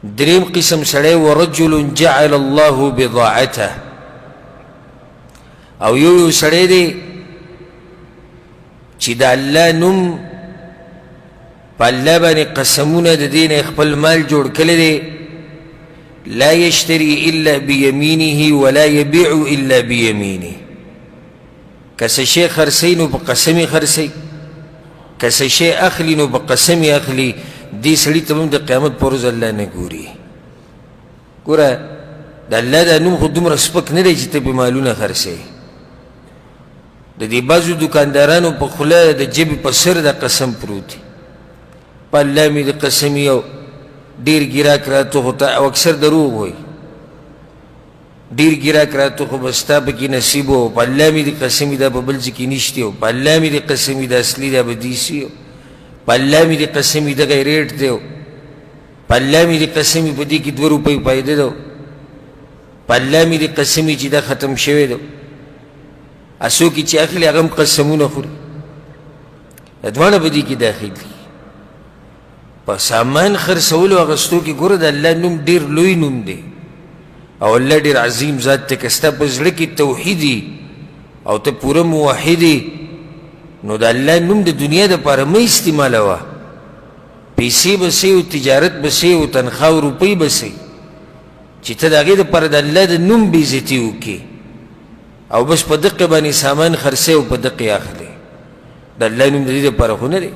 دریم قسم سړی ورجل جعل الله بضاعته، او یو سړی دی چې د الله نوم په الله باندې قسمونه د دې نه خپل مال جوړ کړی دی. لا یشتری الا بیمینه ولا یبیع الا بیمینه. که څه شی خرڅوي نو په قسم یې خرڅوي، که څه شی اخلي نو په قسم یې اخلي. دې سړي ته هم د قیامت په ورځ الله نه ګوري. ګوره د الله دا نوم خو دومره سپک نه دی چې ته پې مالونه خرڅوي. د دې بعضو دکاندارانو په خوله د جبې په سر د قسم پروت دی. په الله مې د قسم یو ډېر ګیراک راته خو او اکثر دروغ وایي، ډېر ګیراک راته خو به ستا پکې نصیب و، په الله مې د قسم دا په بل ځای کې نشتی و، په الله مې د قسم دا اصلي دا به دیسي و، په الله مې د قسم دغه ریټ دی و، په الله مې د قسم په دې کې 2 روپۍ فایده ده، په الله مې د قسم چې دا ختم شوی ده. څوک چې اخلي هغه هم قسمونه خوري. دا دواړه په دې کې داخل دي. په سامان خرڅولو اخیستو کې ګوره د الله نوم ډېر لوی نوم دی او الله ډېر عظیم ذات دی. که ستا په زړه کې توحید او ته پوره موحد یې نو د الله نوم د دنیا دپاره مه استعمالوه. پیسې به سئ او تجارت به سئ او تنخوا او روپۍ به سئ چې ته د هغې دپاره د الله د نوم بېعزتي وکړې او بس په دقې باندې سامان خرڅوي او په دقې اخلي. د الله نوم د دې دپاره خو نه دی.